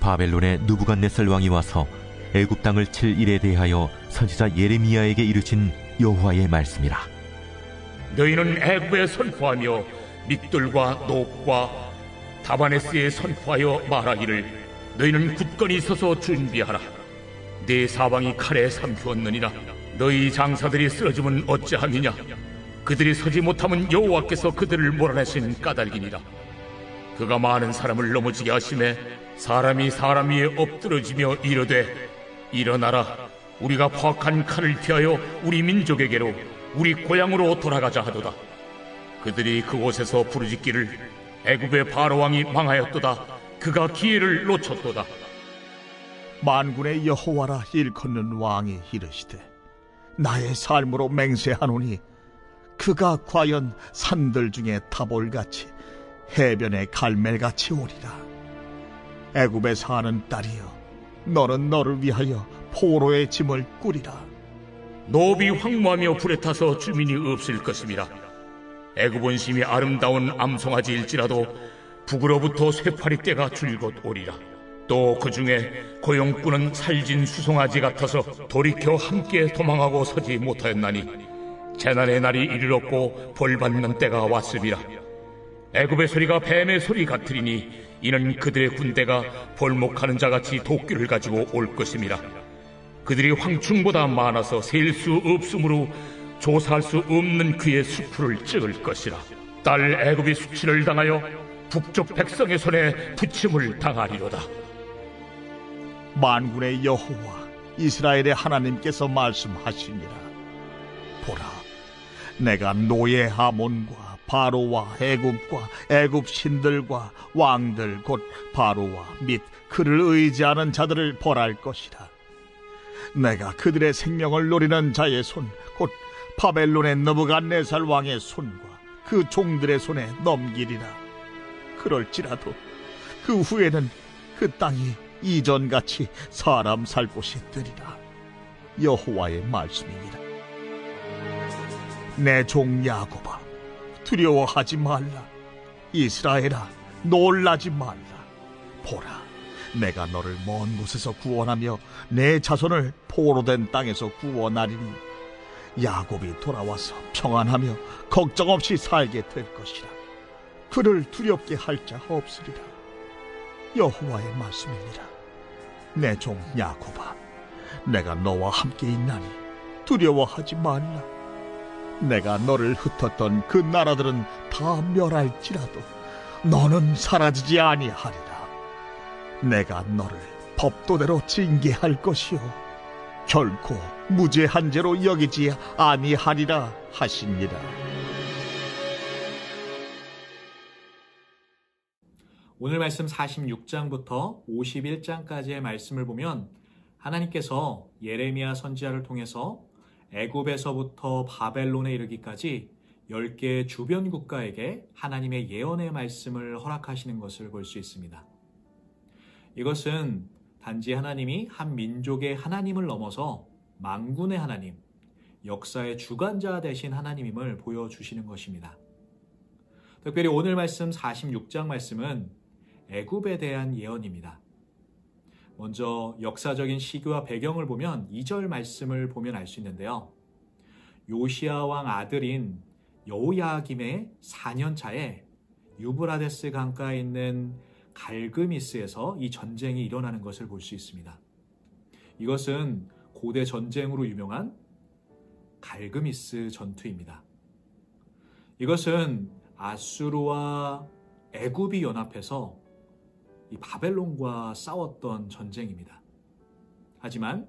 바벨론의 느부갓네살 왕이 와서 애굽 땅을 칠 일에 대하여 선지자 예레미야에게 이르신 여호와의 말씀이라. 너희는 애굽에 선포하며 믹돌과 녹과 다바네스에 선포하여 말하기를 너희는 굳건히 서서 준비하라. 네 사방이 칼에 삼키었느니라. 너희 장사들이 쓰러지면 어찌함이냐. 그들이 서지 못하면 여호와께서 그들을 몰아내신 까닭이니라. 그가 많은 사람을 넘어지게 하심에 사람이 사람 위에 엎드러지며 이르되 일어나라. 우리가 포악한 칼을 피하여 우리 민족에게로 우리 고향으로 돌아가자 하도다. 그들이 그곳에서 부르짖기를 애굽의 바로왕이 망하였도다. 그가 기회를 놓쳤도다. 만군의 여호와라 일컫는 왕이 이르시되 나의 삶으로 맹세하노니 그가 과연 산들 중에 타볼같이 해변의 갈멜같이 오리라. 애굽에 사는 딸이여, 너는 너를 위하여 포로의 짐을 꾸리라. 노비 황무하며 불에 타서 주민이 없을 것임이라. 애굽 원심이 아름다운 암송아지일지라도 북으로부터 쇠파리 떼가 줄곧 오리라. 또 그 중에 고용꾼은 살진 수송아지 같아서 돌이켜 함께 도망하고 서지 못하였나니 재난의 날이 이르렀고 벌받는 때가 왔음이라. 애굽의 소리가 뱀의 소리 같으리니 이는 그들의 군대가 벌목하는 자같이 도끼를 가지고 올 것임이라. 그들이 황충보다 많아서 셀 수 없으므로 조사할 수 없는 그의 수풀을 찍을 것이라. 딸 애굽이 수치를 당하여 북쪽 백성의 손에 부침을 당하리로다. 만군의 여호와 이스라엘의 하나님께서 말씀하시니라. 보라, 내가 노예 아몬과 바로와 애굽과 애굽 신들과 왕들 곧 바로와 및 그를 의지하는 자들을 벌할 것이라. 내가 그들의 생명을 노리는 자의 손 곧 바벨론의 느부갓네살 왕의 손과 그 종들의 손에 넘기리라. 그럴지라도 그 후에는 그 땅이 이전같이 사람 살 곳이 되리라. 여호와의 말씀이니라. 내 종 야곱아, 두려워하지 말라. 이스라엘아, 놀라지 말라. 보라, 내가 너를 먼 곳에서 구원하며 내 자손을 포로된 땅에서 구원하리니 야곱이 돌아와서 평안하며 걱정 없이 살게 될 것이라. 그를 두렵게 할 자 없으리라. 여호와의 말씀이니라. 내 종 야곱아, 내가 너와 함께 있나니 두려워하지 말라. 내가 너를 흩었던 그 나라들은 다 멸할지라도 너는 사라지지 아니하리라. 내가 너를 법도대로 징계할 것이요 결코 무죄한 죄로 여기지 아니하리라 하시니라. 오늘 말씀 46장부터 51장까지의 말씀을 보면 하나님께서 예레미야 선지자를 통해서 애굽에서부터 바벨론에 이르기까지 10개의 주변 국가에게 하나님의 예언의 말씀을 허락하시는 것을 볼 수 있습니다. 이것은 단지 하나님이 한 민족의 하나님을 넘어서 만군의 하나님, 역사의 주관자 되신 하나님임을 보여주시는 것입니다. 특별히 오늘 말씀 46장 말씀은 애굽에 대한 예언입니다. 먼저 역사적인 시기와 배경을 보면 2절 말씀을 보면 알 수 있는데요. 요시야 왕 아들인 여호야김의 4년 차에 유브라데스 강가에 있는 갈그미스에서 이 전쟁이 일어나는 것을 볼 수 있습니다. 이것은 고대 전쟁으로 유명한 갈그미스 전투입니다. 이것은 아수르와 애굽이 연합해서 이 바벨론과 싸웠던 전쟁입니다. 하지만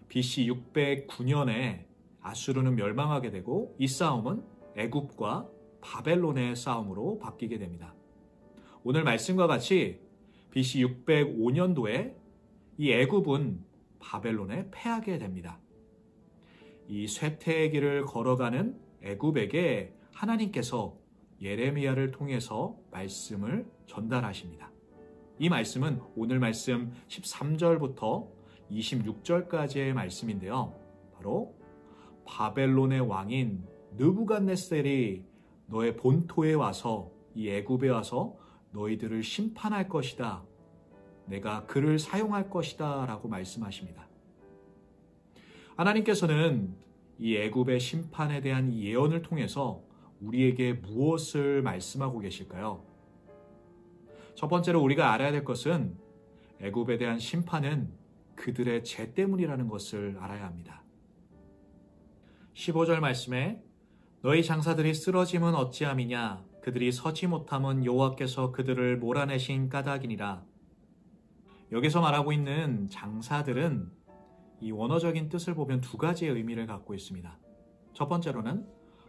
BC 609년에 아수르는 멸망하게 되고 이 싸움은 애굽과 바벨론의 싸움으로 바뀌게 됩니다. 오늘 말씀과 같이 BC 605년도에 이 애굽은 바벨론에 패하게 됩니다. 이 쇠퇴의 길을 걸어가는 애굽에게 하나님께서 예레미야를 통해서 말씀을 전달하십니다. 이 말씀은 오늘 말씀 13절부터 26절까지의 말씀인데요. 바로 바벨론의 왕인 느부갓네살이 너의 본토에 와서 이 애굽에 와서 너희들을 심판할 것이다 내가 그를 사용할 것이다 라고 말씀하십니다. 하나님께서는 이 애굽의 심판에 대한 예언을 통해서 우리에게 무엇을 말씀하고 계실까요? 첫 번째로 우리가 알아야 될 것은 애굽에 대한 심판은 그들의 죄 때문이라는 것을 알아야 합니다. 15절 말씀에 너희 장사들이 쓰러짐은 어찌함이냐 그들이 서지 못함은 여호와께서 그들을 몰아내신 까닭이니라. 여기서 말하고 있는 장사들은 이 원어적인 뜻을 보면 두 가지의 의미를 갖고 있습니다. 첫 번째로는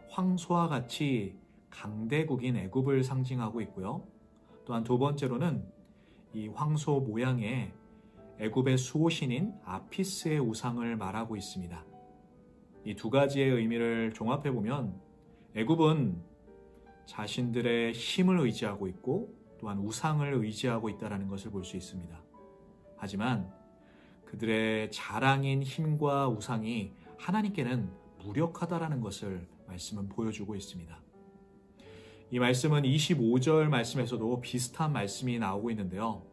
황소와 같이 강대국인 애굽을 상징하고 있고요. 또한 두 번째로는 이 황소 모양의 애굽의 수호신인 아피스의 우상을 말하고 있습니다. 이 두 가지의 의미를 종합해 보면 애굽은 자신들의 힘을 의지하고 있고 또한 우상을 의지하고 있다는 것을 볼 수 있습니다. 하지만 그들의 자랑인 힘과 우상이 하나님께는 무력하다라는 것을 말씀은 보여주고 있습니다. 이 말씀은 25절 말씀에서도 비슷한 말씀이 나오고 있는데요.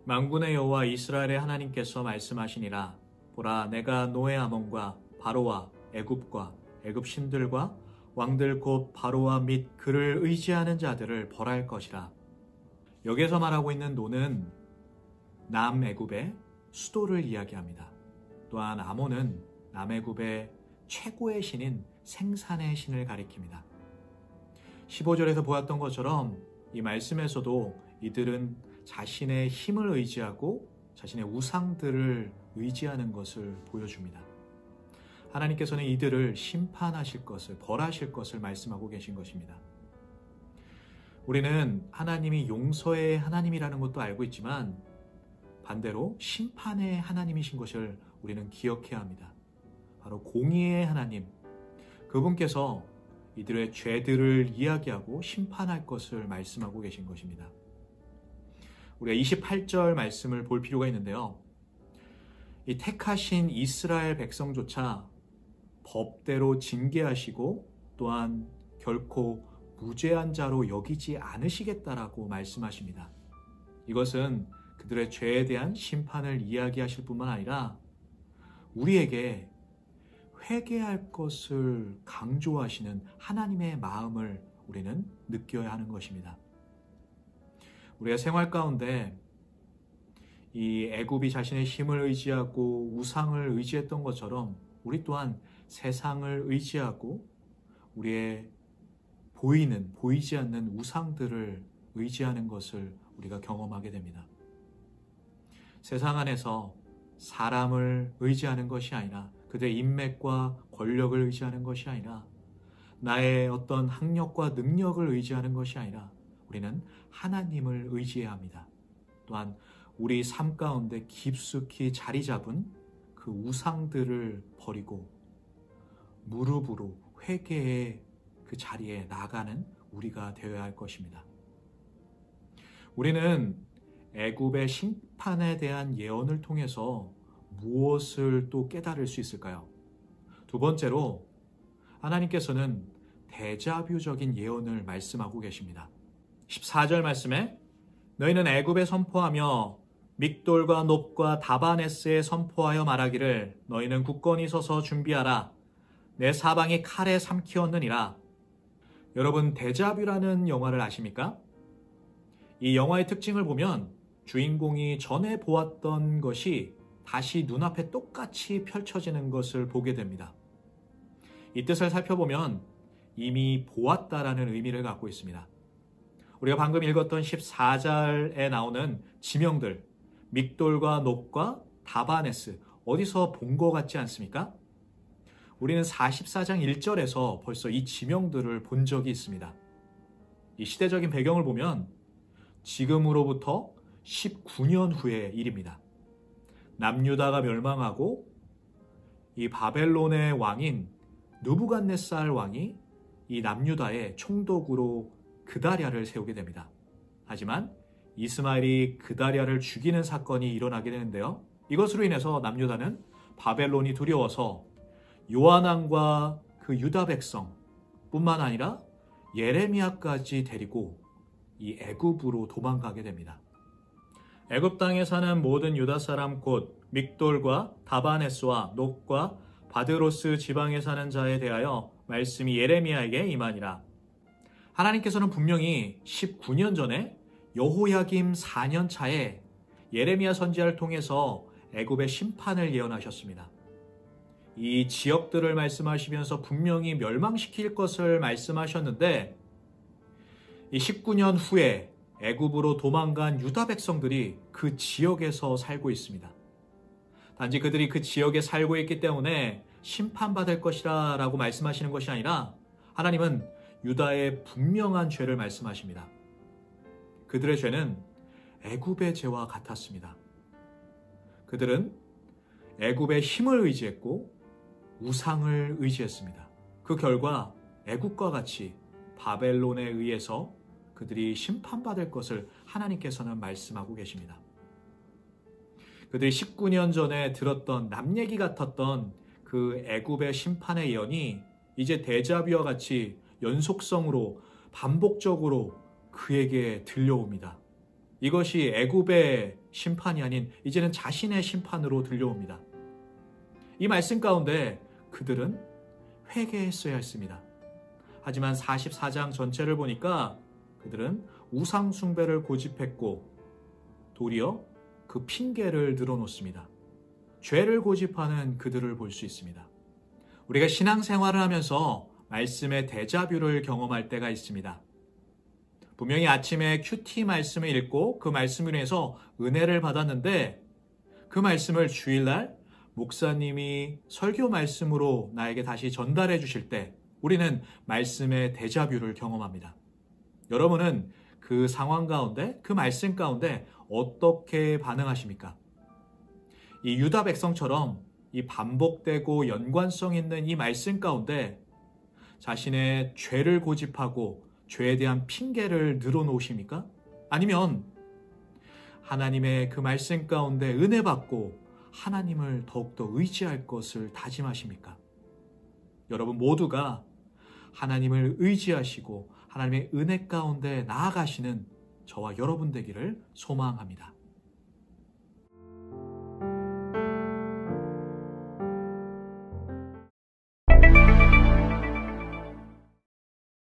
만군의 여호와 이스라엘의 하나님께서 말씀하시니라. 보라, 내가 노예 아몬과 바로와 애굽과 애굽 신들과 왕들 곧 바로와 및 그를 의지하는 자들을 벌할 것이라. 여기서 말하고 있는 노는 남애굽의 수도를 이야기합니다. 또한 아몬은 남애굽의 최고의 신인 생산의 신을 가리킵니다. 15절에서 보았던 것처럼 이 말씀에서도 이들은 자신의 힘을 의지하고 자신의 우상들을 의지하는 것을 보여줍니다. 하나님께서는 이들을 심판하실 것을, 벌하실 것을 말씀하고 계신 것입니다. 우리는 하나님이 용서의 하나님이라는 것도 알고 있지만 반대로 심판의 하나님이신 것을 우리는 기억해야 합니다. 바로 공의의 하나님, 그분께서 이들의 죄들을 이야기하고 심판할 것을 말씀하고 계신 것입니다. 우리가 28절 말씀을 볼 필요가 있는데요. 이 택하신 이스라엘 백성조차 법대로 징계하시고 또한 결코 무죄한 자로 여기지 않으시겠다라고 말씀하십니다. 이것은 그들의 죄에 대한 심판을 이야기하실 뿐만 아니라 우리에게 회개할 것을 강조하시는 하나님의 마음을 우리는 느껴야 하는 것입니다. 우리가 생활 가운데 이 애굽이 자신의 힘을 의지하고 우상을 의지했던 것처럼 우리 또한 세상을 의지하고 우리의 보이지 않는 우상들을 의지하는 것을 우리가 경험하게 됩니다. 세상 안에서 사람을 의지하는 것이 아니라 그들의 인맥과 권력을 의지하는 것이 아니라 나의 어떤 학력과 능력을 의지하는 것이 아니라 우리는 하나님을 의지해야 합니다. 또한 우리 삶 가운데 깊숙이 자리 잡은 그 우상들을 버리고 무릎으로 회개의 그 자리에 나가는 우리가 되어야 할 것입니다. 우리는 애굽의 심판에 대한 예언을 통해서 무엇을 또 깨달을 수 있을까요? 두 번째로 하나님께서는 데자뷰적인 예언을 말씀하고 계십니다. 14절 말씀에 너희는 애굽에 선포하며 믹돌과 놉과 다바네스에 선포하여 말하기를 너희는 굳건히 서서 준비하라. 내 사방이 칼에 삼키었느니라. 여러분, 데자뷰라는 영화를 아십니까? 이 영화의 특징을 보면 주인공이 전에 보았던 것이 다시 눈앞에 똑같이 펼쳐지는 것을 보게 됩니다. 이 뜻을 살펴보면 이미 보았다라는 의미를 갖고 있습니다. 우리가 방금 읽었던 14절에 나오는 지명들, 믹돌과 놉과 다바네스, 어디서 본 것 같지 않습니까? 우리는 44장 1절에서 벌써 이 지명들을 본 적이 있습니다. 이 시대적인 배경을 보면 지금으로부터 19년 후의 일입니다. 남유다가 멸망하고 이 바벨론의 왕인 느부갓네살 왕이 이 남유다의 총독으로 그다랴를 세우게 됩니다. 하지만 이스마엘이 그다랴를 죽이는 사건이 일어나게 되는데요. 이것으로 인해서 남유다는 바벨론이 두려워서 요한왕과 그 유다 백성 뿐만 아니라 예레미야까지 데리고 이 애굽으로 도망가게 됩니다. 애굽 땅에 사는 모든 유다 사람 곧 믹돌과 다바네스와 녹과 바드로스 지방에 사는 자에 대하여 말씀이 예레미야에게 임하니라. 하나님께서는 분명히 19년 전에 여호야김 4년 차에 예레미야 선지자를 통해서 애굽의 심판을 예언하셨습니다. 이 지역들을 말씀하시면서 분명히 멸망시킬 것을 말씀하셨는데 이 19년 후에 애굽으로 도망간 유다 백성들이 그 지역에서 살고 있습니다. 단지 그들이 그 지역에 살고 있기 때문에 심판받을 것이라 라고 말씀하시는 것이 아니라 하나님은 유다의 분명한 죄를 말씀하십니다. 그들의 죄는 애굽의 죄와 같았습니다. 그들은 애굽의 힘을 의지했고 우상을 의지했습니다. 그 결과 애굽과 같이 바벨론에 의해서 그들이 심판받을 것을 하나님께서는 말씀하고 계십니다. 그들이 19년 전에 들었던 남 얘기 같았던 그 애굽의 심판의 예언이 이제 데자뷰와 같이 연속성으로 반복적으로 그에게 들려옵니다. 이것이 애굽의 심판이 아닌 이제는 자신의 심판으로 들려옵니다. 이 말씀 가운데 그들은 회개했어야 했습니다. 하지만 44장 전체를 보니까 그들은 우상 숭배를 고집했고 도리어 그 핑계를 늘어놓습니다. 죄를 고집하는 그들을 볼 수 있습니다. 우리가 신앙생활을 하면서 말씀의 데자뷰를 경험할 때가 있습니다. 분명히 아침에 큐티 말씀을 읽고 그 말씀을 인해서 은혜를 받았는데 그 말씀을 주일날 목사님이 설교 말씀으로 나에게 다시 전달해 주실 때 우리는 말씀의 데자뷰를 경험합니다. 여러분은 그 상황 가운데, 그 말씀 가운데 어떻게 반응하십니까? 이 유다 백성처럼 이 반복되고 연관성 있는 이 말씀 가운데 자신의 죄를 고집하고 죄에 대한 핑계를 늘어놓으십니까? 아니면 하나님의 그 말씀 가운데 은혜 받고 하나님을 더욱더 의지할 것을 다짐하십니까? 여러분 모두가 하나님을 의지하시고 하나님의 은혜 가운데 나아가시는 저와 여러분 되기를 소망합니다.